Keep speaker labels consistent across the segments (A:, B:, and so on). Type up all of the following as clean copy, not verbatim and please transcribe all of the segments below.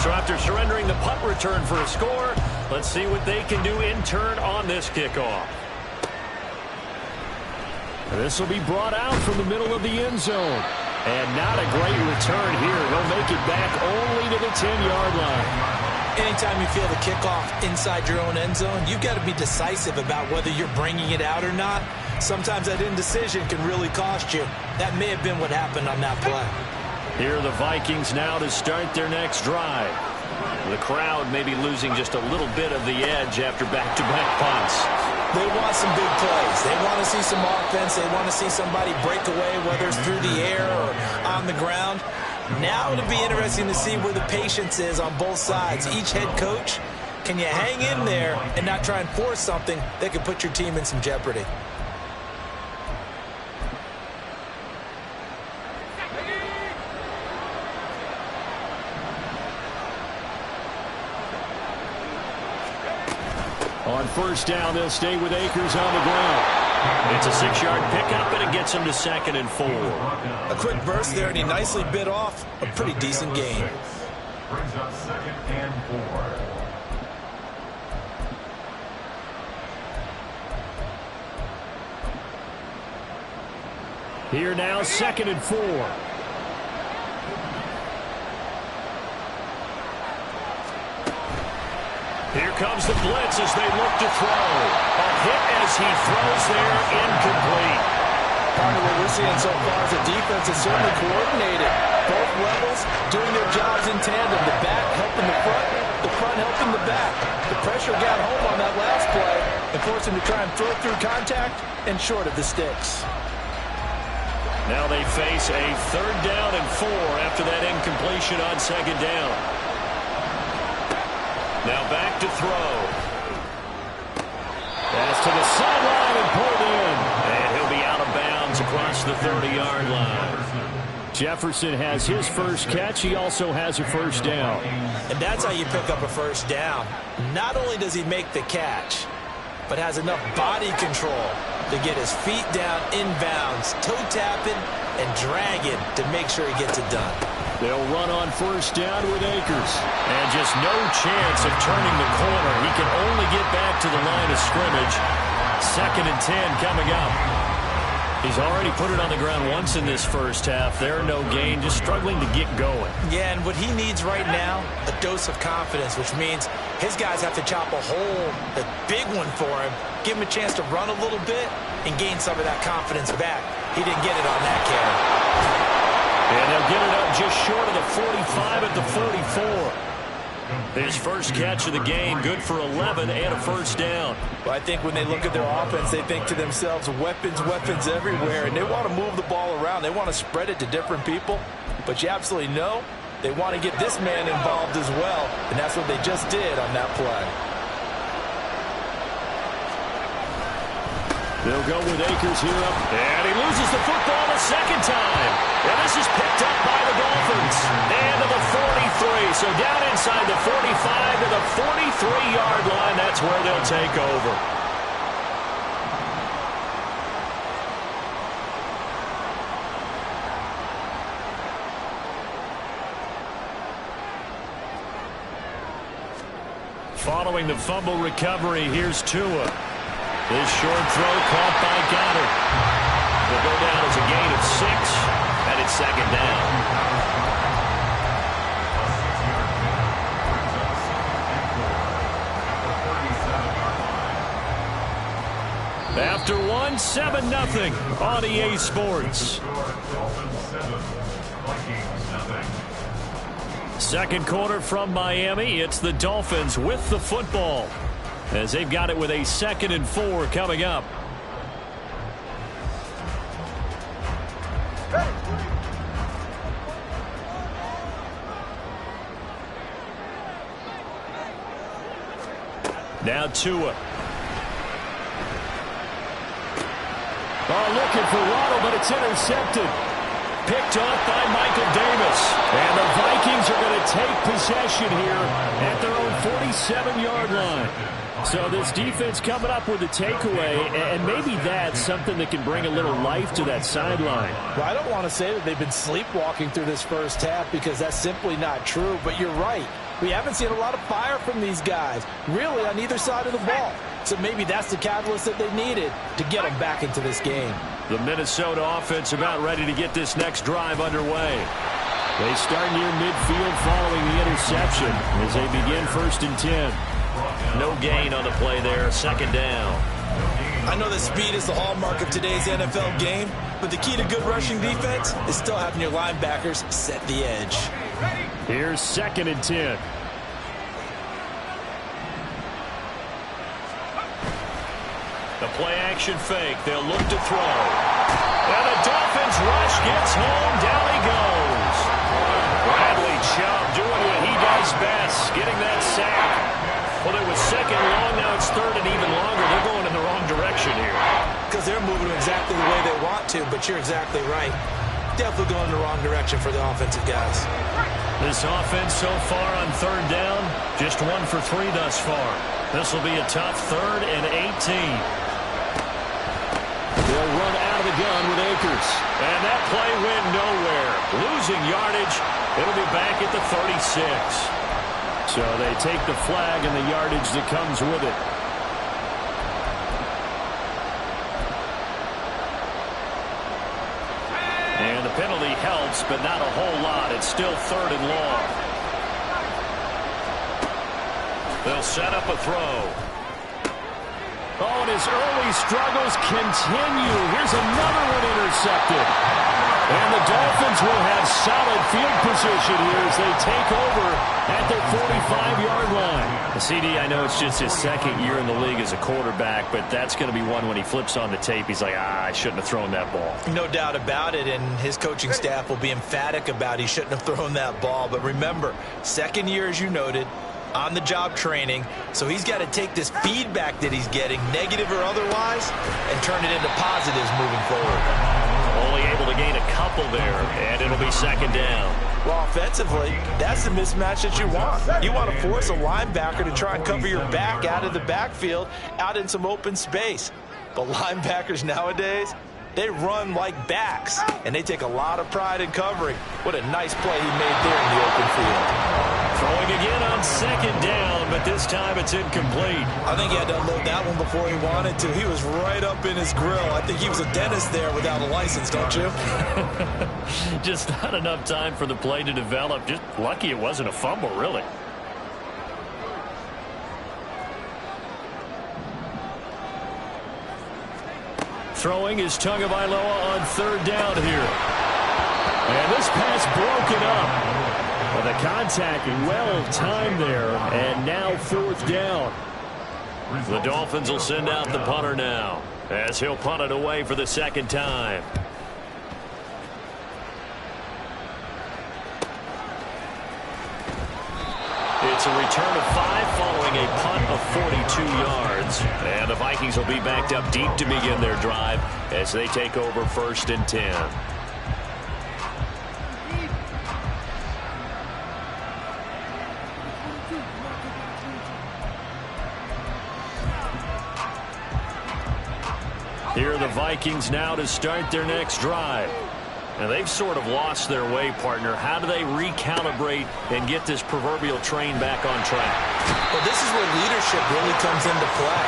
A: So after surrendering the punt return for a score, let's see what they can do in turn on this kickoff.
B: This will be brought out from the middle of the end zone. And not a great return here. He'll make it back only to the 10-yard line.
C: Anytime you feel the kickoff inside your own end zone, you've got to be decisive about whether you're bringing it out or not. Sometimes that indecision can really cost you. That may have been what happened on that play.
A: Here are the Vikings now to start their next drive. The crowd may be losing just a little bit of the edge after back-to-back punts.
C: They want some big plays. They want to see some offense. They want to see somebody break away, whether it's through the air or on the ground. Now it'll be interesting to see where the patience is on both sides. Each head coach, can you hang in there and not try and force something that could put your team in some jeopardy?
B: On first down, they'll stay with Akers on the ground.
A: It's a 6-yard pickup, and it gets him to 2nd and 4.
C: A quick burst there, and he nicely bit off a pretty decent gain.
D: Brings up 2nd and 4.
B: Here now, 2nd and 4.
A: Here comes the blitz as they look to throw. A hit as he throws there, incomplete.
C: Part of what we're seeing so far is the defense is certainly coordinated. Both levels doing their jobs in tandem. The back helping the front helping the back. The pressure got home on that last play and forced him to try and throw through contact and short of the sticks.
A: Now they face a 3rd down and 4 after that incompletion on 2nd down. Now back to throw.
B: Pass to the sideline and pulled in.
A: And he'll be out of bounds across the 30-yard line.
B: Jefferson has his first catch. He also has a first down.
C: And that's how you pick up a first down. Not only does he make the catch, but has enough body control to get his feet down inbounds, toe tapping, and dragging to make sure he gets it done.
B: They'll run on first down with Akers.
A: And just no chance of turning the corner. He can only get back to the line of scrimmage. 2nd and 10 coming up. He's already put it on the ground once in this first half. There, no gain, just struggling to get going.
C: Yeah, and what he needs right now, a dose of confidence, which means his guys have to chop a hole, a big one for him, give him a chance to run a little bit and gain some of that confidence back. He didn't get it on that carry.
A: And they'll get it up just short of the 45 at the 44. His first catch of the game, good for 11 and a first down.
C: Well, I think when they look at their offense, they think to themselves, weapons, weapons everywhere, and they want to move the ball around. They want to spread it to different people, but you absolutely know they want to get this man involved as well, and that's what they just did on that play.
B: They'll go with Akers here up.
A: And he loses the football a second time. And this is picked up by the Dolphins. And to the 43. So down inside the 45 to the 43-yard line. That's where they'll take over. Following the fumble recovery, here's Tua. This short throw caught by Goddard. Will go down as a gain of 6, and it's 2nd down. After one, 7-0 on EA Sports. Second quarter from Miami. It's the Dolphins with the football, as they've got it with a 2nd and 4 coming up. Now Tua.
B: Looking for Waddle, but it's intercepted.
A: Picked off by Michael Davis.
B: And the Vikings are going to take possession here at their own 47-yard line. So this defense coming up with a takeaway, and maybe that's something that can bring a little life to that sideline.
C: Well, I don't want to say that they've been sleepwalking through this first half because that's simply not true, but you're right. We haven't seen a lot of fire from these guys, really, on either side of the ball. So maybe that's the catalyst that they needed to get them back into this game.
A: The Minnesota offense about ready to get this next drive underway. They start near midfield following the interception as they begin 1st and 10. No gain on the play there, 2nd down.
C: I know that speed is the hallmark of today's NFL game, but the key to good rushing defense is still having your linebackers set the edge.
B: Here's 2nd and 10.
A: The play-action fake. They'll look to throw. And the Dolphins rush gets home. Down he goes. Bradley Chubb doing what he does best, getting that sack. Well, it was 2nd long. Now it's 3rd and even longer. They're going in the wrong direction here.
C: Because they're moving exactly the way they want to, but you're exactly right. Definitely going in the wrong direction for the offensive guys.
A: This offense so far on 3rd down, just 1 for 3 thus far. This will be a tough 3rd and 18.
B: They'll run out of the gun with Akers.
A: And that play went nowhere. Losing yardage. It'll be back at the 36.
B: So they take the flag and the yardage that comes with it.
A: And the penalty helps, but not a whole lot. It's still 3rd and long. They'll set up a throw.
B: Oh, and his early struggles continue. Here's another one intercepted. And the Dolphins will have solid field position here as they take over at their 45-yard line.
A: CD, I know it's just his 2nd year in the league as a quarterback, but that's going to be one when he flips on the tape. He's like, I shouldn't have thrown that ball.
C: No doubt about it, and his coaching staff will be emphatic about he shouldn't have thrown that ball. But remember, 2nd year, as you noted, on-the-job training, so he's got to take this feedback that he's getting, negative or otherwise, and turn it into positives moving forward.
A: Only able to gain a couple there, and it'll be 2nd down.
C: Well, offensively, that's the mismatch that you want. You want to force a linebacker to try and cover your back out of the backfield, out in some open space. But linebackers nowadays, they run like backs, and they take a lot of pride in covering. What a nice play he made there in the open field.
A: Throwing again on 2nd down, but this time it's incomplete.
C: I think he had to unload that one before he wanted to. He was right up in his grill. I think he was a dentist there without a license, don't you?
A: Just not enough time for the play to develop. Just lucky it wasn't a fumble, really. Throwing is Tagovailoa on 3rd down here.
B: And this pass broken up. Well, the contact well timed there, and now 4th down.
A: The Dolphins will send out the punter now as he'll punt it away for the 2nd time. It's a return of 5 following a punt of 42 yards. And the Vikings will be backed up deep to begin their drive as they take over 1st and 10. Here are the Vikings now to start their next drive. And they've sort of lost their way, partner. How do they recalibrate and get this proverbial train back on track?
C: Well, this is where leadership really comes into play.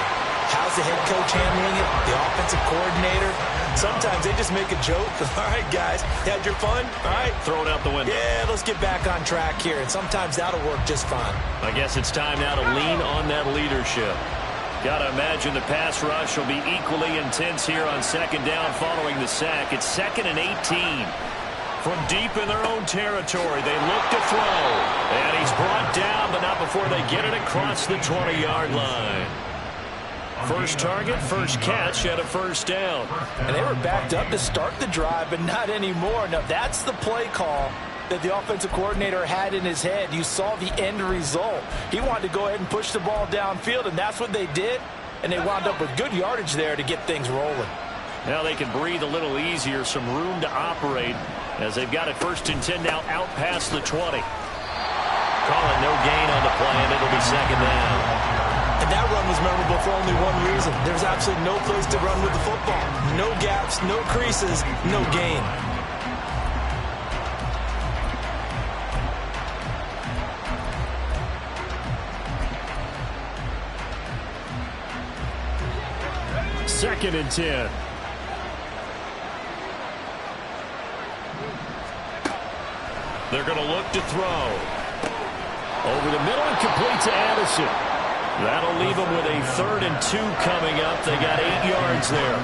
C: How's the head coach handling it? The offensive coordinator? Sometimes they just make a joke. All right, guys, you had your fun? All right.
A: Throw it out the window.
C: Yeah, let's get back on track here. And sometimes that'll work just fine.
A: I guess it's time now to lean on that leadership. Got to imagine the pass rush will be equally intense here on 2nd down following the sack. It's 2nd and 18. From deep in their own territory, they look to throw. And he's brought down, but not before they get it across the 20-yard line. First target, first catch at a 1st down.
C: And they were backed up to start the drive, but not anymore. Now, that's the play call that the offensive coordinator had in his head. You saw the end result. He wanted to go ahead and push the ball downfield, and that's what they did. And they wound up with good yardage there to get things rolling.
A: Now they can breathe a little easier, some room to operate as they've got it 1st and 10 now out past the 20. Calling no gain on the play, and it'll be 2nd down.
C: And that run was memorable for only one reason. There's absolutely no place to run with the football. No gaps, no creases, no gain.
B: 2nd and 10.
A: They're going to look to throw.
B: Over the middle and complete to Addison.
A: That'll leave them with a 3rd and 2 coming up. They got 8 yards there.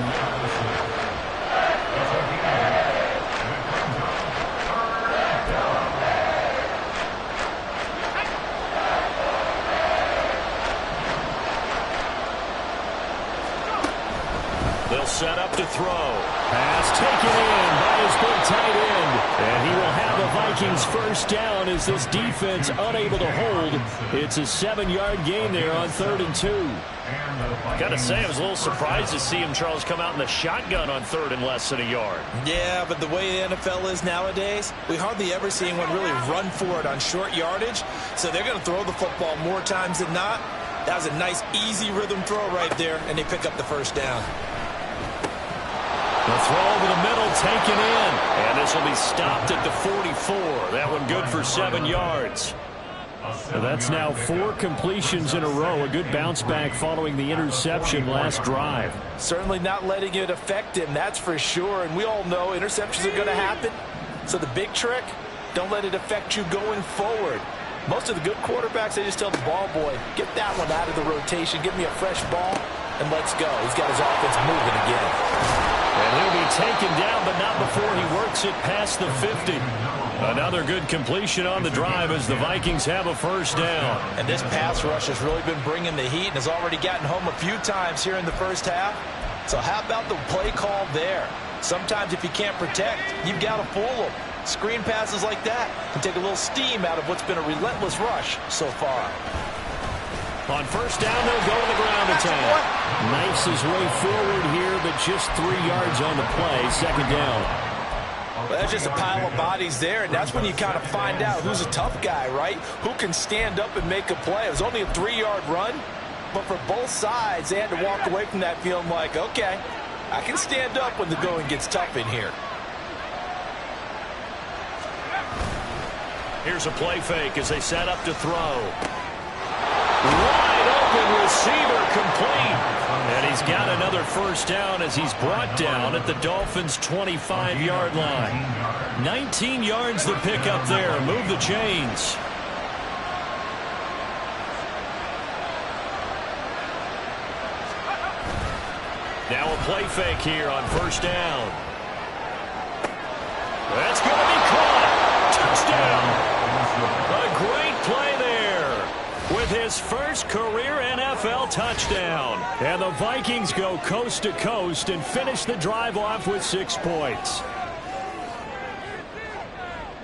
A: They'll set up to throw.
B: Pass taken in by his big tight end. And he will have the Vikings first down as this defense unable to hold. It's a 7-yard gain there on 3rd and 2.
A: Got to say, I was a little surprised to see him, Charles, come out in the shotgun on 3rd and less than a yard.
C: Yeah, but the way the NFL is nowadays, we hardly ever see anyone really run for it on short yardage. So they're going to throw the football more times than not. That was a nice, easy rhythm throw right there, and they pick up the first down.
A: The throw over the middle, taken in. And this will be stopped at the 44. That one good for 7 yards.
B: So that's now 4 completions in a row. A good bounce back following the interception last drive.
C: Certainly not letting it affect him, that's for sure. And we all know interceptions are going to happen. So the big trick, don't let it affect you going forward. Most of the good quarterbacks, they just tell the ball boy, get that one out of the rotation, give me a fresh ball, and let's go. He's got his offense moving again.
A: And he'll be taken down, but not before he works it past the 50. Another good completion on the drive as the Vikings have a first down.
C: And this pass rush has really been bringing the heat and has already gotten home a few times here in the first half. So how about the play call there? Sometimes if you can't protect, you've got to fool them. Screen passes like that can take a little steam out of what's been a relentless rush so far.
A: On first down, they'll go to the ground attack.
B: Knifes his way forward here, but just 3 yards on the play. 2nd down.
C: Well, that's just a pile of bodies there, and that's when you kind of find out who's a tough guy, right? Who can stand up and make a play. It was only a 3-yard run, but for both sides, they had to walk away from that feeling like, okay, I can stand up when the going gets tough in here.
A: Here's a play fake as they set up to throw. Wide open receiver complete. And he's got another first down as he's brought down at the Dolphins' 25-yard line. 19 yards to pick up there. Move the chains. Now a play fake here on first down. That's going to be caught. Touchdown. A great play there with his first career NFL touchdown.
B: And the Vikings go coast to coast and finish the drive off with 6 points.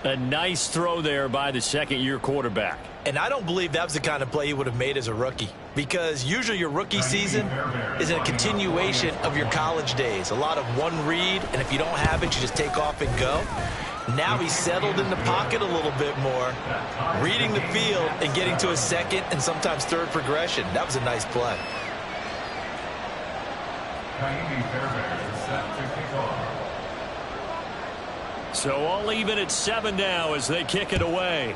A: A nice throw there by the second-year quarterback.
C: And I don't believe that was the kind of play he would have made as a rookie, because usually your rookie season is a continuation of your college days. A lot of one read, and if you don't have it, you just take off and go. Now he's settled in the pocket a little bit more, reading the field and getting to a second and sometimes third progression. That was a nice play.
A: So all even at 7 now as they kick it away.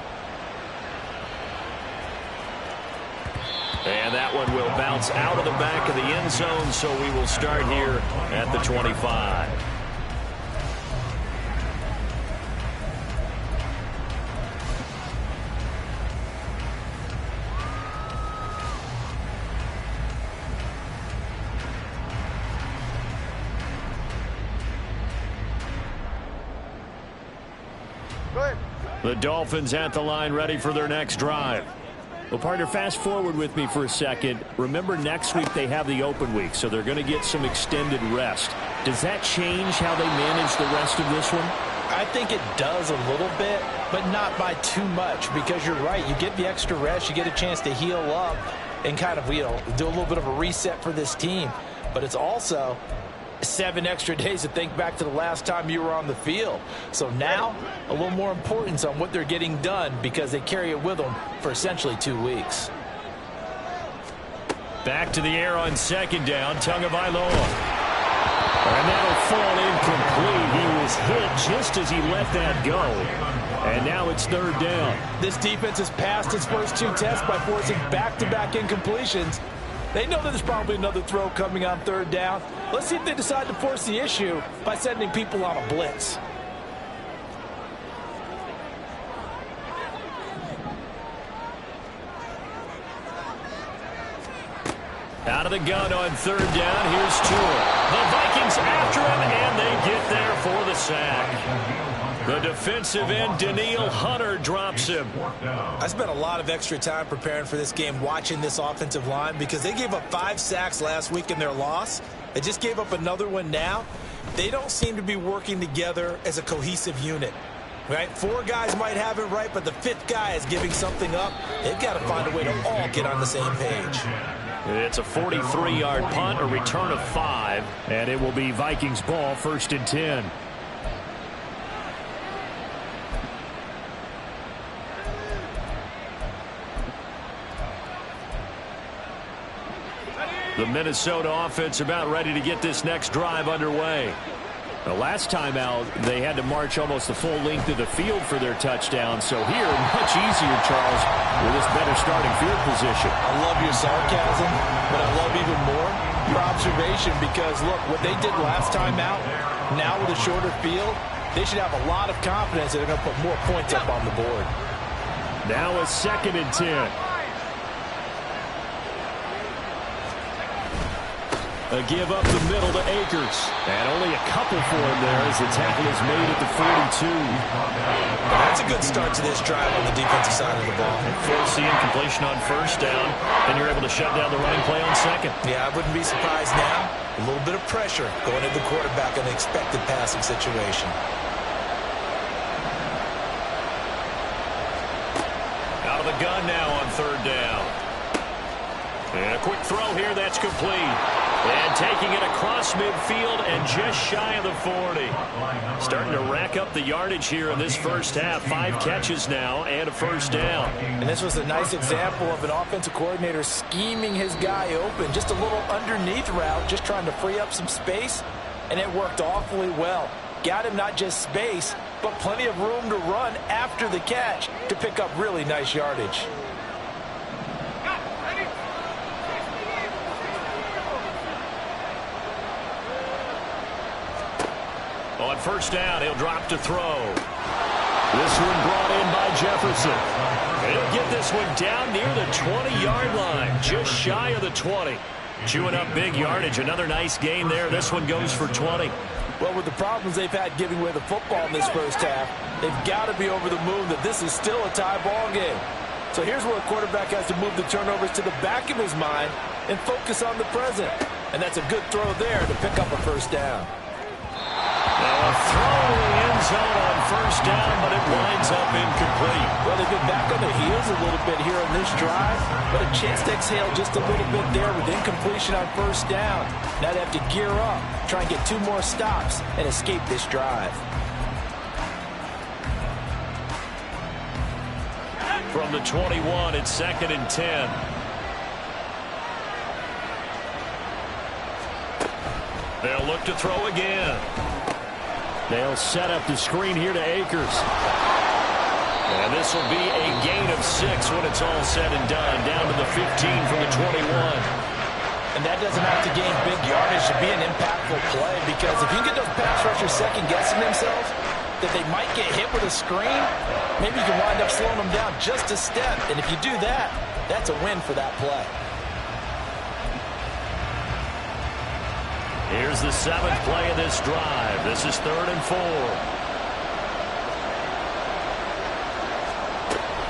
A: And that one will bounce out of the back of the end zone, so we will start here at the 25. The Dolphins at the line, ready for their next drive.
B: Well, partner, fast forward with me for a second. Remember, next week they have the open week, so they're going to get some extended rest. Does that change how they manage the rest of this one?
C: I think it does a little bit, but not by too much, because you're right. You get the extra rest, you get a chance to heal up and kind of, do a little bit of a reset for this team. But it's also 7 extra days to think back to the last time you were on the field. So now, a little more importance on what they're getting done, because they carry it with them for essentially 2 weeks.
A: Back to the air on second down, Tagovailoa. And that'll fall incomplete. He was hit just as he let that go. And now it's third down.
C: This defense has passed its first 2 tests by forcing back-to-back incompletions. They know that there's probably another throw coming on third down. Let's see if they decide to force the issue by sending people on a blitz.
A: Out of the gun on third down. Here's Tua. The Vikings after him, and they get there for the sack. The defensive end, Danielle Hunter, drops him.
C: I spent a lot of extra time preparing for this game, watching this offensive line, because they gave up 5 sacks last week in their loss. They just gave up another one now. They don't seem to be working together as a cohesive unit. Right? 4 guys might have it right, but the 5th guy is giving something up. They've got to find a way to all get on the same page.
B: It's a 43-yard punt, a return of 5, and it will be Vikings ball, 1st and 10. The Minnesota offense about ready to get this next drive underway. The last time out, they had to march almost the full length of the field for their touchdown. So here, much easier, Charles, with this better starting field position.
C: I love your sarcasm, but I love even more your observation, because, look, what they did last time out, now with a shorter field, they should have a lot of confidence that they're going to put more points up on the board.
B: Now a 2nd and 10. A give up the middle to Akers. And only a couple for him there as the tackle is made at the 42.
C: That's a good start to this drive on the defensive side of the ball.
A: Forcing completion on first down, and you're able to shut down the running play on second.
C: Yeah, I wouldn't be surprised now. A little bit of pressure going into the quarterback in an expected passing situation.
A: Out of the gun now on third down. And a quick throw here, that's complete. And taking it across midfield and just shy of the 40. Starting to rack up the yardage here in this first half. 5 catches now and a first down.
C: And this was a nice example of an offensive coordinator scheming his guy open. Just a little underneath route, just trying to free up some space. And it worked awfully well. Got him not just space, but plenty of room to run after the catch to pick up really nice yardage.
A: On first down, he'll drop to throw. This one brought in by Jefferson. He'll get this one down near the 20-yard line, just shy of the 20. Chewing up big yardage. Another nice gain there. This one goes for 20.
C: Well, with the problems they've had giving away the football in this first half, they've got to be over the moon that this is still a tie ball game. So here's where a quarterback has to move the turnovers to the back of his mind and focus on the present. And that's a good throw there to pick up a first down.
A: Now a throw to the end zone on first down, but it winds up incomplete.
C: Well, they've been back on their heels a little bit here on this drive, but a chance to exhale just a little bit there with incompletion on first down. Now they have to gear up, try and get 2 more stops, and escape this drive.
A: From the 21, it's 2nd and 10. They'll look to throw again.
B: They'll set up the screen here to Akers.
A: And this will be a gain of 6 when it's all said and done. Down to the 15 from the 21.
C: And that doesn't have to gain big yardage to be an impactful play, because if you get those pass rushers second-guessing themselves, that they might get hit with a screen, maybe you can wind up slowing them down just a step. And if you do that, that's a win for that play.
A: Here's the 7th play of this drive. This is 3rd and 4.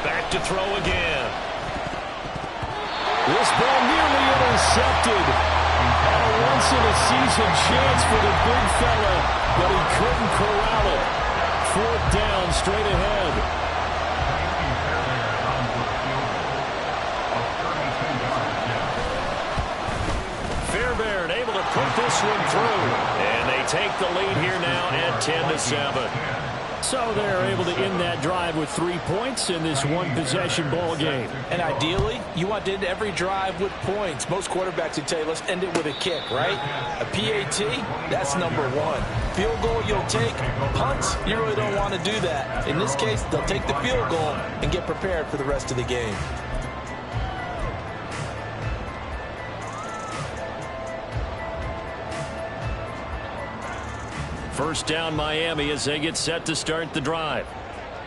A: Back to throw again.
B: This ball nearly intercepted. And a once-in-a-season chance for the big fella, but he couldn't corral it. 4th down, straight ahead.
A: Fairbairn able to put this one through. And they take the lead here now at 10-7.
B: So they're able to end that drive with 3 points in this one-possession ball game.
C: And ideally, you want to end every drive with points. Most quarterbacks would tell you, let's end it with a kick, right? A PAT, that's number 1. Field goal you'll take. Punts, you really don't want to do that. In this case, they'll take the field goal and get prepared for the rest of the game.
A: First down Miami as they get set to start the drive.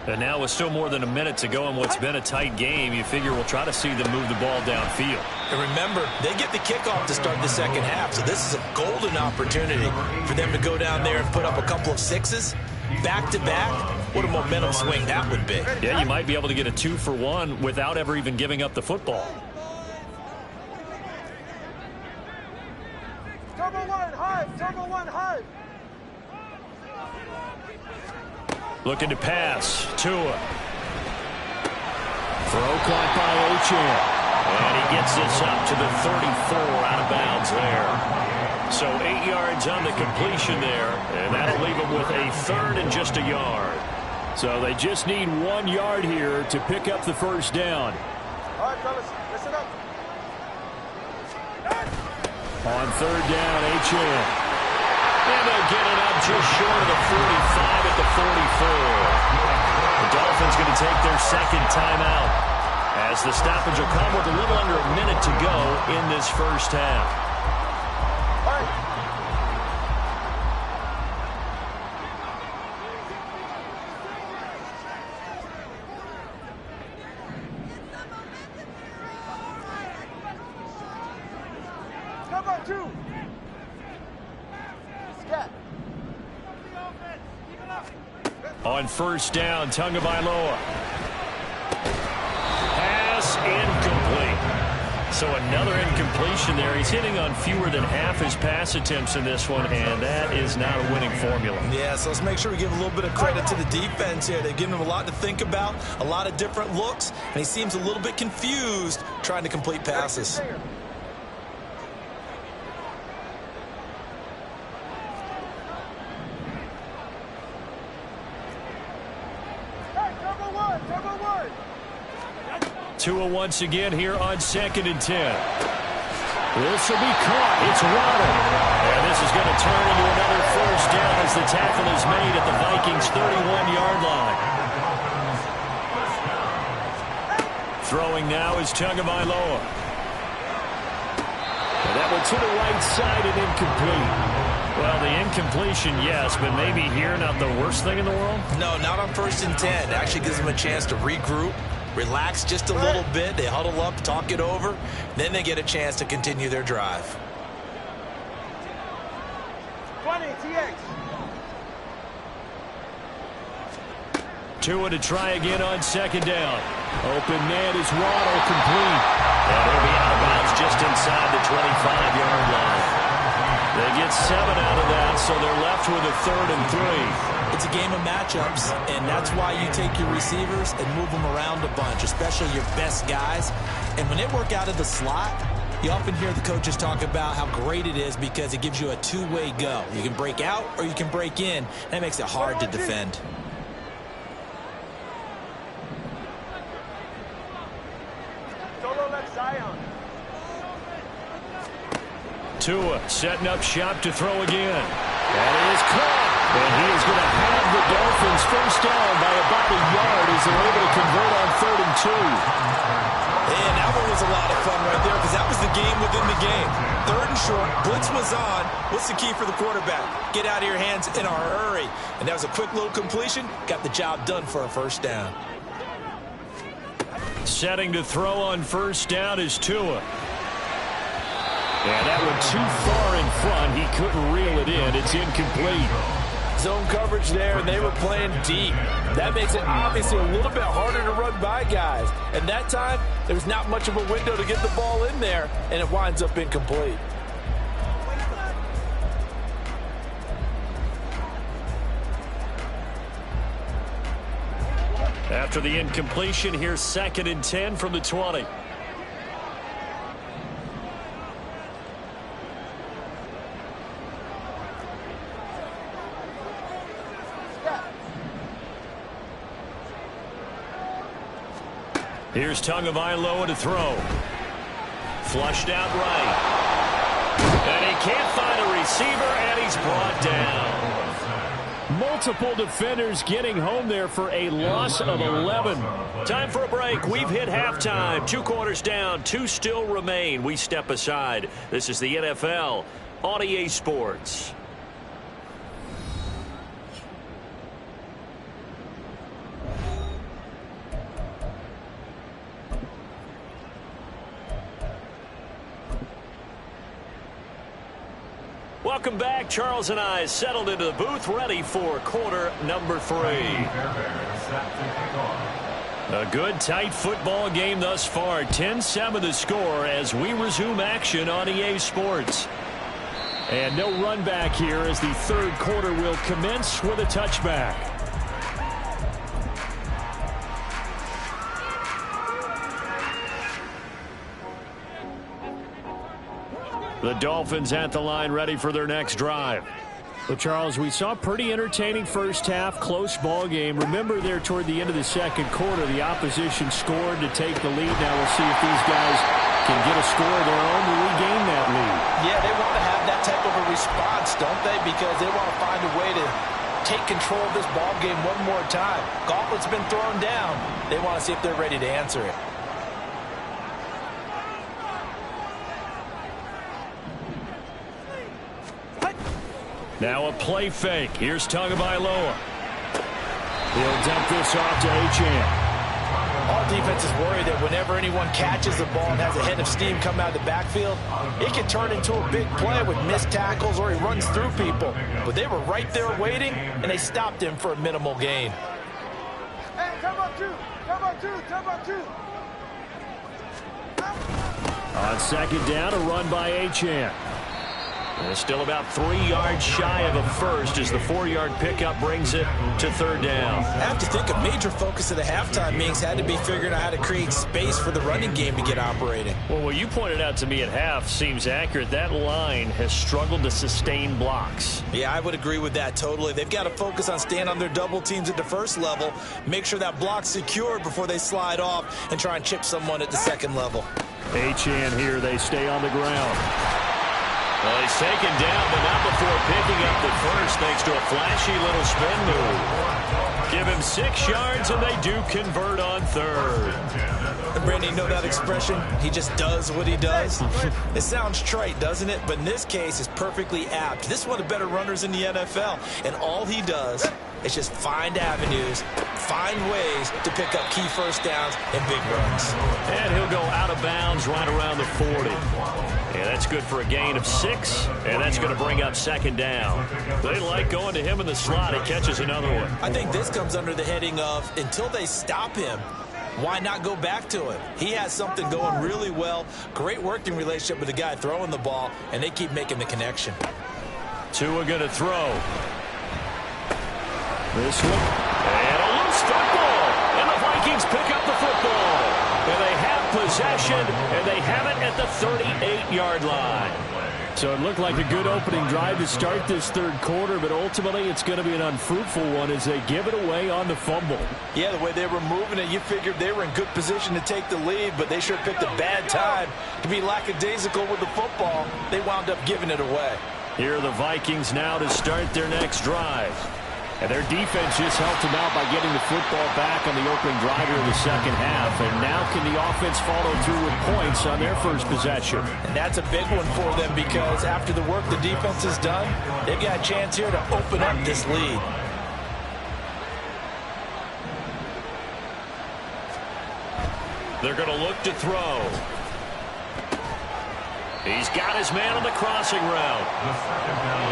A: And now with still more than a minute to go in what's been a tight game, you figure we'll try to see them move the ball downfield.
C: And remember, they get the kickoff to start the second half, so this is a golden opportunity for them to go down there and put up a couple of sixes back-to-back. What a momentum swing that would be.
A: Yeah, you might be able to get a 2-for-1 without ever even giving up the football.
E: Turbo one, high.
A: Looking to pass. Tua. Throw caught by Achane. And he gets this up to the 34 out of bounds there. So 8 yards on the completion there. And that'll leave him with a third and just a yard.
B: So they just need 1 yard here to pick up the first down.
E: All right, fellas, listen up.
B: On third down, Achane.
A: And they'll get it up just short of the 45 at the 44. The Dolphins going to take their second timeout as the stoppage will come with a little under a minute to go in this first half.
E: All right. Cover two.
A: On first down, Tagovailoa. Pass incomplete. So another incompletion there. He's hitting on fewer than half his pass attempts in this one, and that is not a winning formula.
C: Yeah, so let's make sure we give a little bit of credit to the defense here. They've given him a lot to think about, a lot of different looks, and he seems a little bit confused trying to complete passes.
A: Tua once again here on 2nd and 10. This will be caught. It's Waddle. And this is going to turn into another first down as the tackle is made at the Vikings' 31-yard line. Throwing now is Tagovailoa.
B: And that one to the right side and incomplete.
A: Well, the incompletion, yes, but maybe here not the worst thing in the world?
C: No, not on 1st and 10. It actually gives them a chance to regroup, relax just a little bit. They huddle up, talk it over. Then they get a chance to continue their drive.
E: 20, TX.
A: Tua to try again on 2nd down. Open man is Waddle, complete. And he'll be out of bounds just inside the 25-yard line. They get 7 out of that, so they're left with a 3rd and 3.
C: It's a game of matchups, and that's why you take your receivers and move them around a bunch, especially your best guys. And when they work out of the slot, you often hear the coaches talk about how great it is because it gives you a two-way go. You can break out or you can break in. That makes it hard to defend.
E: Solo left Zion.
A: Tua setting up shop to throw again. That is caught. And he is going to have the Dolphins first down by about a yard as they're able to convert on 3rd and 2.
C: And that one was a lot of fun right there because that was the game within the game. 3rd and short, blitz was on. What's the key for the quarterback? Get out of your hands in a hurry. And that was a quick little completion. Got the job done for a first down.
A: Setting to throw on first down is Tua. And that one too far in front. He couldn't reel it in. It's incomplete.
F: Zone coverage there, and they were playing deep. That makes it obviously a little bit harder to run by guys. And that time, there's not much of a window to get the ball in there, and it winds up incomplete.
A: After the incompletion, here's 2nd and 10 from the 20. Here's Tagovailoa to throw. Flushed out right. And he can't find a receiver, and he's brought down.
B: Multiple defenders getting home there for a loss of 11.
A: Time for a break. We've hit halftime. 2 quarters down. 2 still remain. We step aside. This is the NFL on EA Sports. Welcome back. Charles and I settled into the booth, ready for quarter number 3. A good, tight football game thus far. 10-7 the score as we resume action on EA Sports. And no run back here as the third quarter will commence with a touchback. The Dolphins at the line, ready for their next drive. Well, Charles, we saw a pretty entertaining first half, close ball game. Remember there toward the end of the second quarter, the opposition scored to take the lead. Now we'll see if these guys can get a score of their own to regain that lead.
C: Yeah, they want to have that type of a response, don't they? Because they want to find a way to take control of this ball game one more time. Gauntlet's been thrown down. They want to see if they're ready to answer it.
A: Now a play fake. Here's Tagovailoa. He'll dump this off to Achane.
C: All defense is worried that whenever anyone catches the ball and has a head of steam come out of the backfield, it can turn into a big play with missed tackles or he runs through people. But they were right there waiting, and they stopped him for a minimal gain.
E: Hey, come on, two. Come on, two. Come on, two.
A: On second down, a run by Achane. And still about 3 yards shy of a first as the 4-yard pickup brings it to third down.
C: I have to think a major focus of the halftime meetings had to be figuring out how to create space for the running game to get operating.
A: Well, what you pointed out to me at half seems accurate. That line has struggled to sustain blocks.
C: Yeah, I would agree with that totally. They've got to focus on staying on their double teams at the first level, make sure that block's secured before they slide off and try and chip someone at the second level.
A: Achane here, they stay on the ground. Well, he's taken down, but not before picking up the first thanks to a flashy little spin move. Give him 6 yards, and they do convert on third.
C: And Brandon, you know that expression? He just does what he does? It sounds trite, doesn't it? But in this case, it's perfectly apt. This is one of the better runners in the NFL, and all he does is just find avenues, find ways to pick up key first downs and big runs.
A: And he'll go out of bounds right around the 40. And that's good for a gain of 6, and that's going to bring up second down. They like going to him in the slot. He catches another one.
C: I think this comes under the heading of until they stop him, why not go back to him? He has something going really well, great working relationship with the guy throwing the ball, and they keep making the connection.
A: Tua going to throw. This one, and a loose football, and the Vikings pick up the football. And they have possession, and they have it at the 38-yard line. So it looked like a good opening drive to start this third quarter, but ultimately it's going to be an unfruitful one as they give it away on the fumble.
C: Yeah, the way they were moving it, you figured they were in good position to take the lead, but they sure picked a bad time to be lackadaisical with the football. They wound up giving it away.
A: Here are the Vikings now to start their next drive. And their defense just helped them out by getting the football back on the opening drive here in the second half. And now can the offense follow through with points on their first possession?
C: And that's a big one for them because after the work the defense has done, they've got a chance here to open up this lead.
A: They're going to look to throw. He's got his man on the crossing route.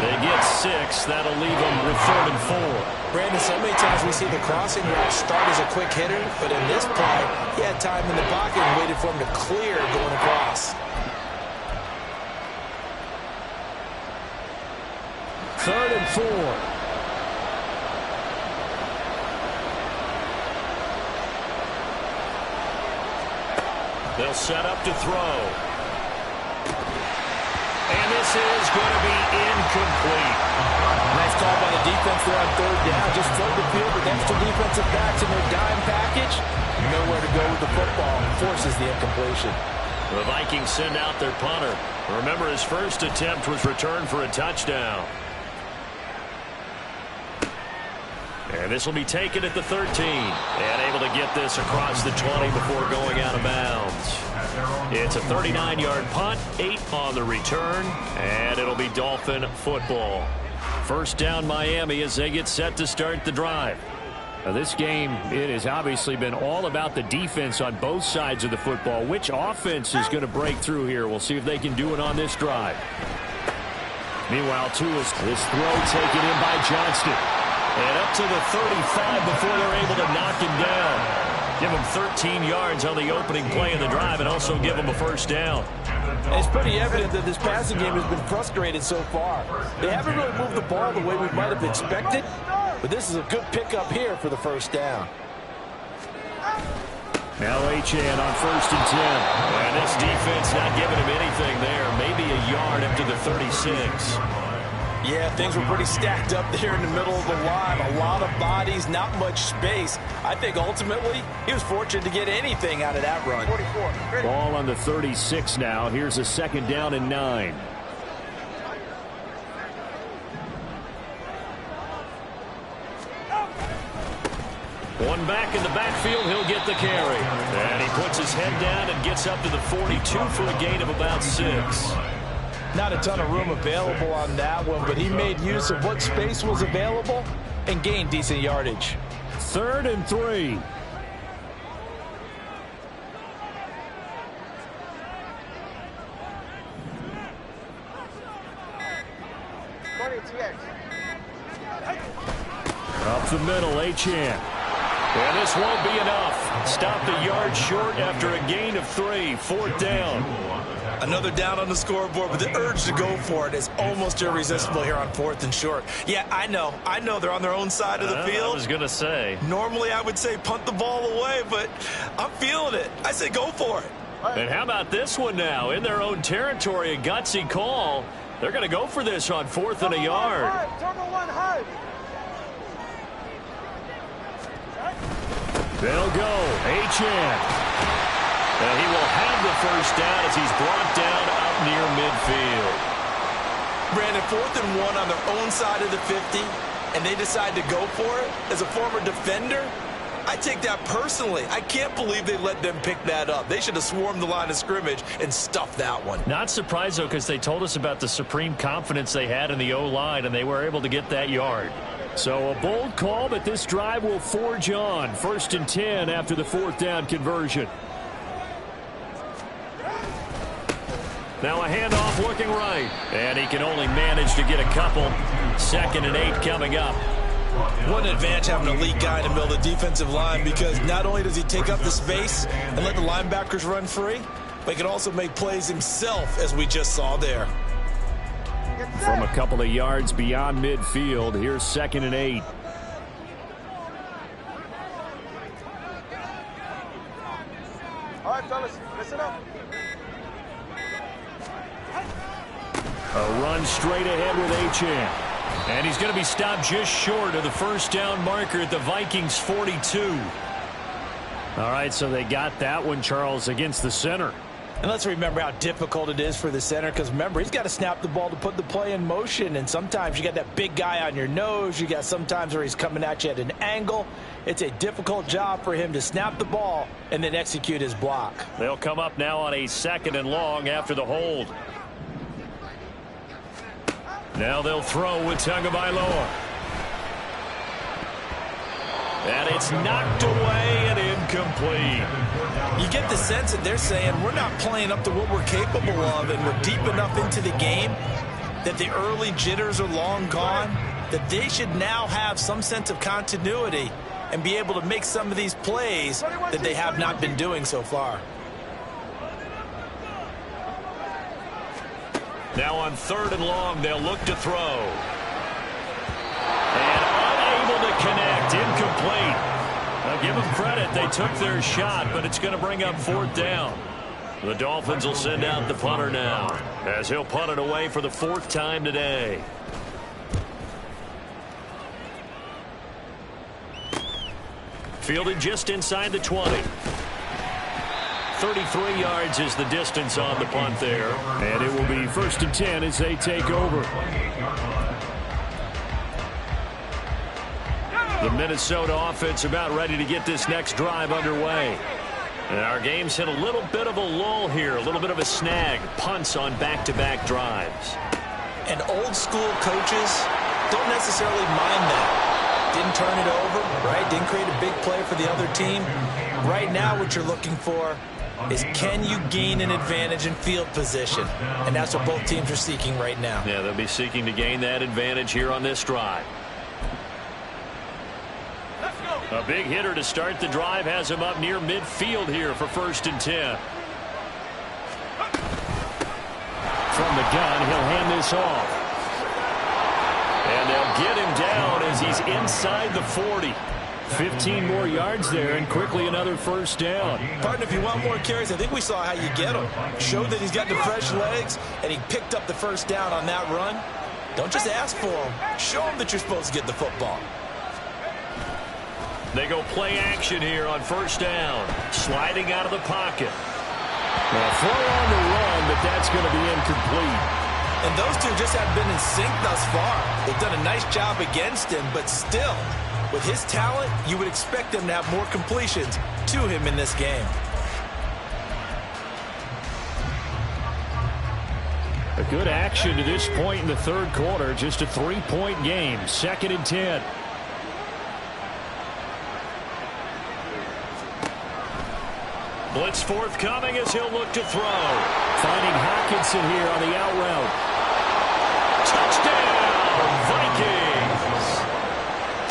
A: They get 6. That'll leave them with 3rd and 4.
C: Brandon, so many times we see the crossing route start as a quick hitter, but in this play, he had time in the pocket and waited for him to clear going across.
A: 3rd and 4. They'll set up to throw. And this is going to be incomplete.
C: Nice call by the defense there on 3rd down. Just flood the field with extra defensive backs in their dime package. Nowhere to go with the football. Forces the incompletion.
A: The Vikings send out their punter. Remember, his first attempt was returned for a touchdown. And this will be taken at the 13. And able to get this across the 20 before going out of bounds. It's a 39-yard punt, 8 on the return, and it'll be Dolphin football. First down Miami as they get set to start the drive. Now this game, it has obviously been all about the defense on both sides of the football. Which offense is going to break through here? We'll see if they can do it on this drive.
B: Meanwhile, this throw taken in by Johnston.
A: And up to the 35 before they're able to knock him down. Give him 13 yards on the opening play of the drive and also give him a first down.
F: And it's pretty evident that this passing game has been frustrated so far. They haven't really moved the ball the way we might have expected, but this is a good pickup here for the first down.
B: Now Achane on 1st and 10.
A: And this defense not giving him anything there. Maybe a yard up to the 36.
C: Yeah, things were pretty stacked up there in the middle of the line. A lot of bodies, not much space. I think ultimately he was fortunate to get anything out of that run.
E: 44.
B: Ball on the 36 now. Here's a 2nd down and 9.
A: One back in the backfield, he'll get the carry. And he puts his head down and gets up to the 42 for a gain of about 6.
C: Not a ton of room available on that one, but he made use of what space was available and gained decent yardage.
B: 3rd and 3. Up the middle, Achane.
A: And this won't be enough. Stopped a yard short after a gain of 3. 4th down.
C: Another down on the scoreboard, but the urge to go for it is almost irresistible here on 4th and short. Yeah, I know they're on their own side of the field.
A: I was going to say.
C: Normally I would say punt the ball away, but I'm feeling it. I say go for it.
A: And how about this one now? In their own territory, a gutsy call. They're going to go for this on 4th and a yard.
B: They'll go. Achane.
A: And he will have the first down as he's brought down up near midfield.
C: Brandon, 4th and 1 on their own side of the 50, and they decide to go for it. As a former defender, I take that personally. I can't believe they let them pick that up. They should have swarmed the line of scrimmage and stuffed that one.
A: Not surprised, though, because they told us about the supreme confidence they had in the O-line, and they were able to get that yard.
B: So a bold call, but this drive will forge on. 1st and 10 after the 4th down conversion.
A: Now a handoff looking right. And he can only manage to get a couple. 2nd and 8 coming up.
C: What an advantage having an elite guy in the middle of the defensive line, because not only does he take up the space and let the linebackers run free, but he can also make plays himself, as we just saw there.
B: From a couple of yards beyond midfield, here's 2nd and 8.
E: All right, fellas, listen up.
B: A run straight ahead with Achane.
A: And he's going to be stopped just short of the first down marker at the Vikings 42.
B: All right, so they got that one, Charles, against the center.
C: And let's remember how difficult it is for the center, because remember, he's got to snap the ball to put the play in motion, and sometimes you got that big guy on your nose. You got sometimes where he's coming at you at an angle. It's a difficult job for him to snap the ball and then execute his block.
A: They'll come up now on a 2nd and long after the hold. Now they'll throw with Tagovailoa. And it's knocked away and incomplete.
C: You get the sense that they're saying we're not playing up to what we're capable of, and we're deep enough into the game that the early jitters are long gone, that they should now have some sense of continuity and be able to make some of these plays that they have not been doing so far.
A: Now on 3rd and long, they'll look to throw. And unable to connect, incomplete. Now give them credit, they took their shot, but it's going to bring up 4th down. The Dolphins will send out the punter now, as he'll punt it away for the 4th time today. Fielded just inside the 20. 33 yards is the distance on the punt there.
B: And it will be 1st and 10 as they take over.
A: The Minnesota offense about ready to get this next drive underway. And our game's hit a little bit of a lull here, a little bit of a snag. Punts on back-to-back drives.
C: And old school coaches don't necessarily mind that. Didn't turn it over, right? Didn't create a big play for the other team. Right now what you're looking for is, can you gain an advantage in field position? And that's what both teams are seeking right now.
A: Yeah, they'll be seeking to gain that advantage here on this drive. A big hitter to start the drive has him up near midfield here for 1st and 10.
B: From the gun, he'll hand this off.
A: And they'll get him down as he's inside the 40.
B: 15 more yards there, and quickly another 1st down.
C: Partner, if you want more carries, I think we saw how you get him. Showed that he's got the fresh legs, and he picked up the 1st down on that run. Don't just ask for him. Show him that you're supposed to get the football.
A: They go play action here on 1st down. Sliding out of the pocket.
B: Well, throw on the run, but that's going to be incomplete.
C: And those two just have been in sync thus far. They've done a nice job against him, but still, with his talent, you would expect them to have more completions to him in this game.
B: A good action to this point in the 3rd quarter. Just a 3-point game. 2nd and 10.
A: Blitz forthcoming as he'll look to throw.
B: Finding Hockenson here on the out route.
A: Touchdown, Vikings!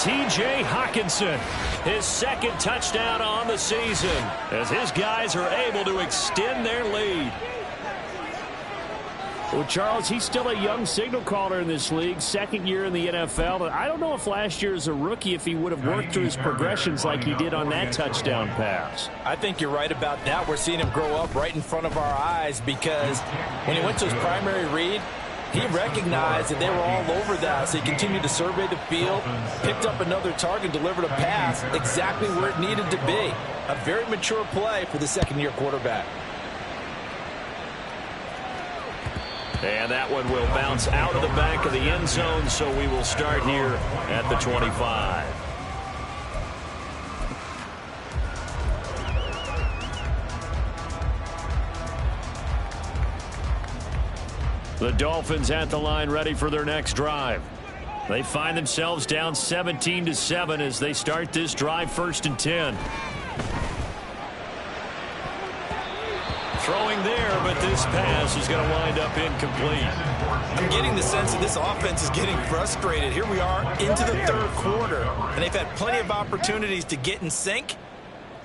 B: T.J. Hockenson.
A: His 2nd touchdown on the season as his guys are able to extend their lead.
B: Well, Charles, he's still a young signal caller in this league, 2nd year in the NFL. But I don't know if last year as a rookie if he would have worked through his progressions like he did on that touchdown pass.
C: I think you're right about that. We're seeing him grow up right in front of our eyes, because when he went to his primary read, he recognized that they were all over that, so he continued to survey the field, picked up another target, delivered a pass exactly where it needed to be. A very mature play for the 2nd-year quarterback.
A: And that one will bounce out of the back of the end zone, so we will start here at the 25. The Dolphins at the line, ready for their next drive. They find themselves down 17-7 as they start this drive, 1st and 10. Throwing there, but this pass is going to wind up incomplete.
C: I'm getting the sense that this offense is getting frustrated. Here we are into the 3rd quarter, and they've had plenty of opportunities to get in sync.